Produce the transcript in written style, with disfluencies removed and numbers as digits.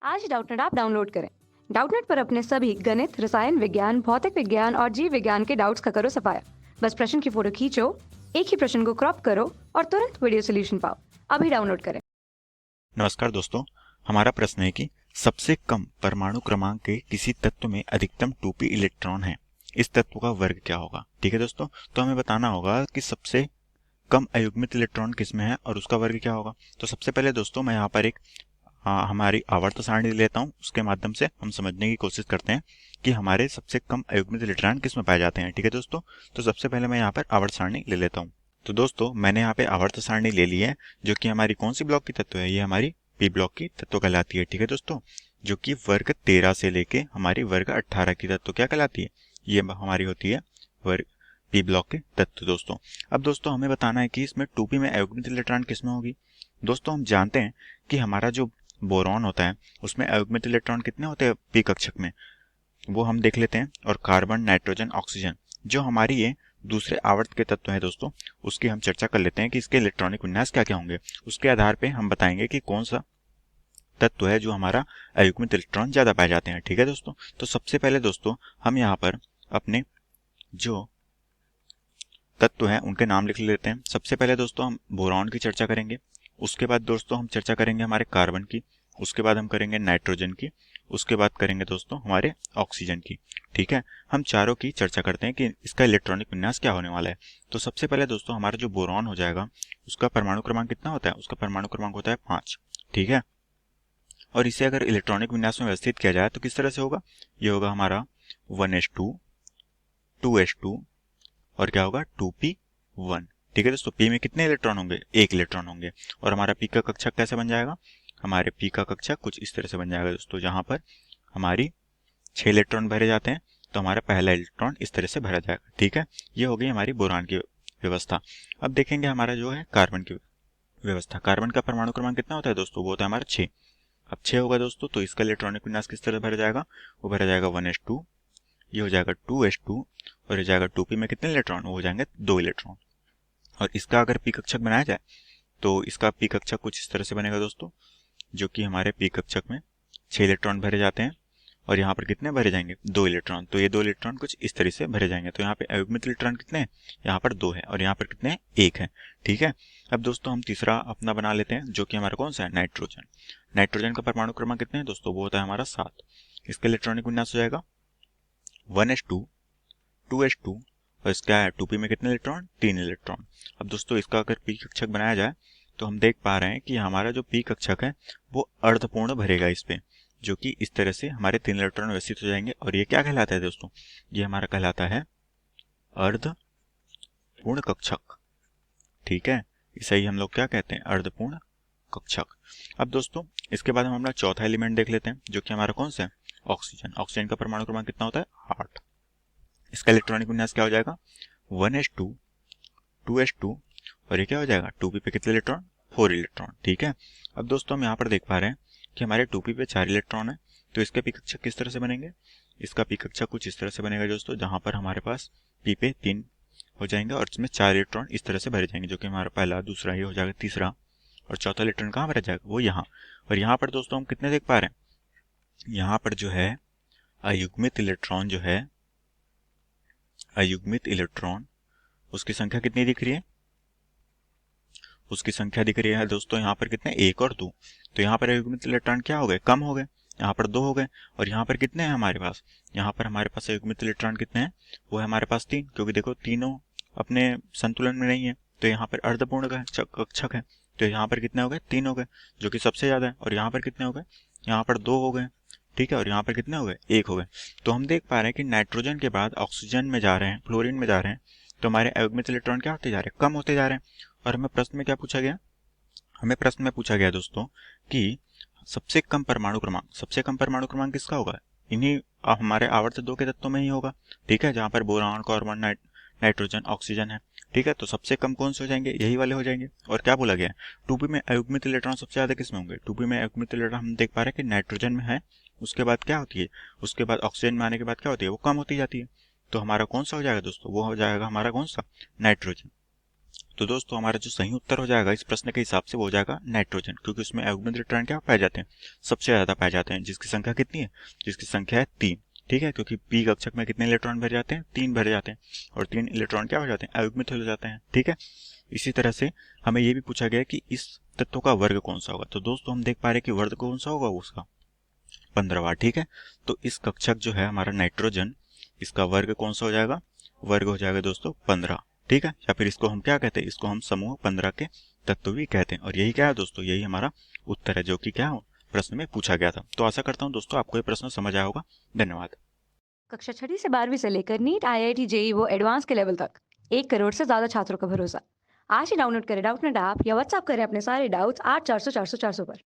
आज Doubtnut app download करें। Doubtnut पर अपने सभी गणित, रसायन विज्ञान, भौतिक विज्ञान और जीव विज्ञान के डाउट्स का करो सफाया। बस प्रश्न की फोटो खींचो, एक ही प्रश्न को क्रॉप करो और तुरंत वीडियो सोल्यूशन पाओ। अभी डाउनलोड करें। नमस्कार दोस्तों, हमारा प्रश्न है कि सबसे कम परमाणु क्रमांक के किसी तत्व में अधिकतम 2p इलेक्ट्रॉन है, इस तत्व का वर्ग क्या होगा। ठीक है दोस्तों, तो हमें बताना होगा कि सबसे कम अयुग्मित इलेक्ट्रॉन किसमें है और उसका वर्ग क्या होगा। तो सबसे पहले दोस्तों मैं यहाँ पर एक हमारी आवर्त सारणी लेता हूँ, उसके माध्यम से हम समझने की कोशिश करते हैं कि हमारे सबसे कम अयुग्मित इलेक्ट्रॉन किस में पाए जाते हैं। ठीक है दोस्तों, तो सबसे पहले मैं यहाँ पर आवर्त सारणी ले लेता हूँ। तो दोस्तों मैंने यहाँ पे आवर्त सारणी ले ली है, जो कि हमारी कौन सी ब्लॉक की तत्व है, ये हमारी पी ब्लॉक की तत्व कहलाती है। ठीक है दोस्तों, जो कि वर्ग 13 से लेके हमारी वर्ग 18 की तत्व क्या कहलाती है, ये हमारी होती है वर्ग पी ब्लॉक के तत्व। दोस्तों अब दोस्तों हमें बताना है कि इसमें 2p में अयुग्मित इलेक्ट्रॉन किसमें होगी। दोस्तों हम जानते हैं कि हमारा जो बोरॉन होता है उसमें अयुग्मित इलेक्ट्रॉन कितने होते हैं पी कक्षक में, वो हम देख लेते हैं। और कार्बन, नाइट्रोजन, ऑक्सीजन जो हमारी ये दूसरे आवर्त के तत्व हैं दोस्तों, उसकी हम चर्चा कर लेते हैं कि इसके इलेक्ट्रॉनिक विन्यास क्या क्या होंगे। उसके आधार पे हम बताएंगे कि कौन सा तत्व है जो हमारा अयुग्मित इलेक्ट्रॉन ज्यादा पाए जाते हैं। ठीक है दोस्तों, तो सबसे पहले दोस्तों हम यहाँ पर अपने जो तत्व हैं उनके नाम लिख लेते हैं। सबसे पहले दोस्तों हम बोरॉन की चर्चा करेंगे, उसके बाद दोस्तों हम चर्चा करेंगे हमारे कार्बन की, उसके बाद हम करेंगे नाइट्रोजन की, उसके बाद करेंगे दोस्तों हमारे ऑक्सीजन की। ठीक है, हम चारों की चर्चा करते हैं कि इसका इलेक्ट्रॉनिक विन्यास क्या होने वाला है। तो सबसे पहले दोस्तों हमारा जो बोरॉन हो जाएगा उसका परमाणु क्रमांक कितना होता है, उसका परमाणु क्रमांक होता है 5। ठीक है, और इसे अगर इलेक्ट्रॉनिक विन्यास में व्यवस्थित किया जाए तो किस तरह से होगा, ये होगा हमारा 1s2, 2s2 और क्या होगा 2p1। ठीक है दोस्तों, p में कितने इलेक्ट्रॉन होंगे, एक इलेक्ट्रॉन होंगे। और हमारा p का कक्षक कैसे बन जाएगा, हमारे p का कक्षक कुछ इस तरह से बन जाएगा दोस्तों, जहां पर हमारी 6 इलेक्ट्रॉन भरे जाते हैं तो हमारा पहला इलेक्ट्रॉन इस तरह से भरा जाएगा। ठीक है, ये हो गई हमारी बोरान की व्यवस्था। अब देखेंगे हमारा जो है कार्बन की व्यवस्था। कार्बन का परमाणु क्रमांक कितना होता है दोस्तों, वो होता है हमारा 6। अब 6 होगा दोस्तों, तो इसका इलेक्ट्रॉनिक विन्यास किस तरह भरा जाएगा, वो भरा जाएगा 1s2, ये हो जाएगा 2s2 और ये जाएगा 2p में कितने इलेक्ट्रॉन, वो हो जाएंगे 2 इलेक्ट्रॉन। और इसका अगर पी कक्षक बनाया जाए तो इसका पी कक्षक कुछ इस तरह से बनेगा दोस्तों, जो कि हमारे पी कक्षक में 6 इलेक्ट्रॉन भरे जाते हैं और यहाँ पर कितने भरे जाएंगे, 2 इलेक्ट्रॉन। तो ये 2 इलेक्ट्रॉन कुछ इस तरह से भरे जाएंगे। तो यहाँ पे अयुग्मित इलेक्ट्रॉन कितने हैं, यहाँ पर 2 है और यहाँ पर कितने हैं, 1 है। ठीक है, अब दोस्तों हम तीसरा अपना बना लेते हैं, जो कि हमारा कौन सा है, नाइट्रोजन। नाइट्रोजन का परमाणु क्रमांक कितने हैं दोस्तों, वो होता है हमारा 7। इसका इलेक्ट्रॉनिक विन्यास हो जाएगा 1s2, 2s2 और इसका है 2p में कितने इलेक्ट्रॉन, 3 इलेक्ट्रॉन। अब दोस्तों इसका अगर पी कक्षक बनाया जाए तो हम देख पा रहे हैं कि हमारा जो पी कक्षक है वो अर्धपूर्ण भरेगा इस पे, जो कि इस तरह से हमारे 3 इलेक्ट्रॉन व्यवस्थित हो जाएंगे। और ये क्या कहलाता है दोस्तों, ये हमारा कहलाता है अर्धपूर्ण कक्षक। ठीक है, इसे ही हम लोग क्या कहते हैं, अर्धपूर्ण कक्षक। अब दोस्तों इसके बाद हम अपना चौथा एलिमेंट देख लेते हैं, जो कि हमारा कौन सा है, ऑक्सीजन। ऑक्सीजन का परमाणु क्रमांक कितना होता है, 8। इसका इलेक्ट्रॉनिक विन्यास क्या हो जाएगा, 1s2, 2s2 और ये क्या हो जाएगा 2p पे कितने इलेक्ट्रॉन, 4 इलेक्ट्रॉन। ठीक है, अब दोस्तों हम यहाँ पर देख पा रहे हैं कि हमारे 2p पे 4 इलेक्ट्रॉन है, तो इसके पी कक्षक किस तरह से बनेंगे, इसका पी कक्षक कुछ इस तरह से बनेगा दोस्तों, जहां पर हमारे पास p पे 3 हो जाएंगे और इसमें 4 इलेक्ट्रॉन इस तरह से भरे जाएंगे, जो कि हमारा पहला, दूसरा, ये हो जाएगा तीसरा। और चौथा इलेक्ट्रॉन कहाँ भरा जाएगा, वो यहाँ। और यहाँ पर दोस्तों हम कितने देख पा रहे हैं, यहाँ पर जो है अयुग्मित इलेक्ट्रॉन जो है, अयुग्मित इलेक्ट्रॉन उसकी संख्या कितनी दिख रही है, उसकी संख्या दिख रही है दोस्तों यहाँ पर कितने, 1 और 2। तो यहाँ पर अयुग्मित इलेक्ट्रॉन क्या हो गए, कम हो गए, यहाँ पर 2 हो गए। और यहाँ पर कितने हैं हमारे पास, यहाँ पर हमारे पास अयुग्मित इलेक्ट्रॉन कितने हैं, वो है हमारे पास 3, क्योंकि देखो तीनों अपने संतुलन में नहीं है। तो यहाँ पर अर्धपूर्ण का कक्षक है, तो यहाँ पर कितने हो गए, 3 हो गए, जो कि सबसे ज्यादा है। और यहाँ पर कितने हो गए, यहाँ पर 2 हो गए। ठीक है, और यहाँ पर कितने हो गए, 1 हो गए। तो हम देख पा रहे हैं कि नाइट्रोजन के बाद ऑक्सीजन में जा रहे हैं, फ्लोरीन में जा रहे हैं, तो हमारे अयुग्मित इलेक्ट्रॉन क्या होते जा रहे हैं, कम होते जा रहे हैं। और हमें प्रश्न में क्या पूछा गया, हमें प्रश्न में पूछा गया दोस्तों कि सबसे कम परमाणु क्रमांक, सबसे कम परमाणु क्रमांक किसका होगा, इन्हीं हमारे आवर्त 2 के तत्वों में ही होगा। ठीक है, जहां पर बोरान, कार्बन, नाइट्रोजन, ऑक्सीजन है। ठीक है, तो सबसे कम कौन से हो जाएंगे, यही वाले हो जाएंगे। और क्या बोला गया है, 2p में अयुग्मित इलेक्ट्रॉन सबसे ज्यादा किसमें होंगे, 2p में अयुग्मित इलेक्ट्रॉन हम देख पा रहे हैं कि नाइट्रोजन में है, उसके बाद क्या होती है, उसके बाद ऑक्सीजन में आने के बाद क्या होती है, वो कम होती जाती है। तो हमारा कौन सा हो जाएगा दोस्तों, वो हो जाएगा हमारा कौन सा, नाइट्रोजन। तो दोस्तों हमारा जो सही उत्तर हो जाएगा इस प्रश्न के हिसाब से वो हो जाएगा नाइट्रोजन, क्योंकि उसमें अयुग्मित इलेक्ट्रॉन क्या पाए जाते हैं, सबसे ज्यादा पाए जाते हैं, जिसकी संख्या कितनी है, जिसकी संख्या है 3। ठीक है, क्योंकि पी कक्षक में कितने इलेक्ट्रॉन भरे जाते हैं, 3 भरे जाते हैं, और 3 इलेक्ट्रॉन क्या हो जाते हैं, अयुग्मित हो जाते हैं। ठीक है, इसी तरह से हमें ये भी पूछा गया कि इस तत्व का वर्ग कौन सा होगा। तो दोस्तों हम देख पा रहे हैं कि वर्ग कौन सा होगा, उसका 15वां। ठीक है, तो इस कक्षक जो है हमारा नाइट्रोजन, इसका वर्ग कौन सा हो जाएगा, वर्ग हो जाएगा दोस्तों 15। ठीक है, या फिर इसको हम क्या कहते हैं, इसको हम समूह 15 के तत्व भी कहते हैं। और यही क्या है दोस्तों, यही हमारा उत्तर है जो कि क्या प्रश्न में पूछा गया था। तो आशा करता हूँ दोस्तों आपको ये प्रश्न समझ आया होगा। धन्यवाद। कक्षा 6वीं से 12वीं से लेकर नीट, आईआईटी, जेई वो एडवांस के लेवल तक 1 करोड़ से ज्यादा छात्रों का भरोसा। आज ही डाउनलोड करें डाउटनेट ऐप या व्हाट्सएप करें अपने सारे डाउट्स 8400 400 400 पर।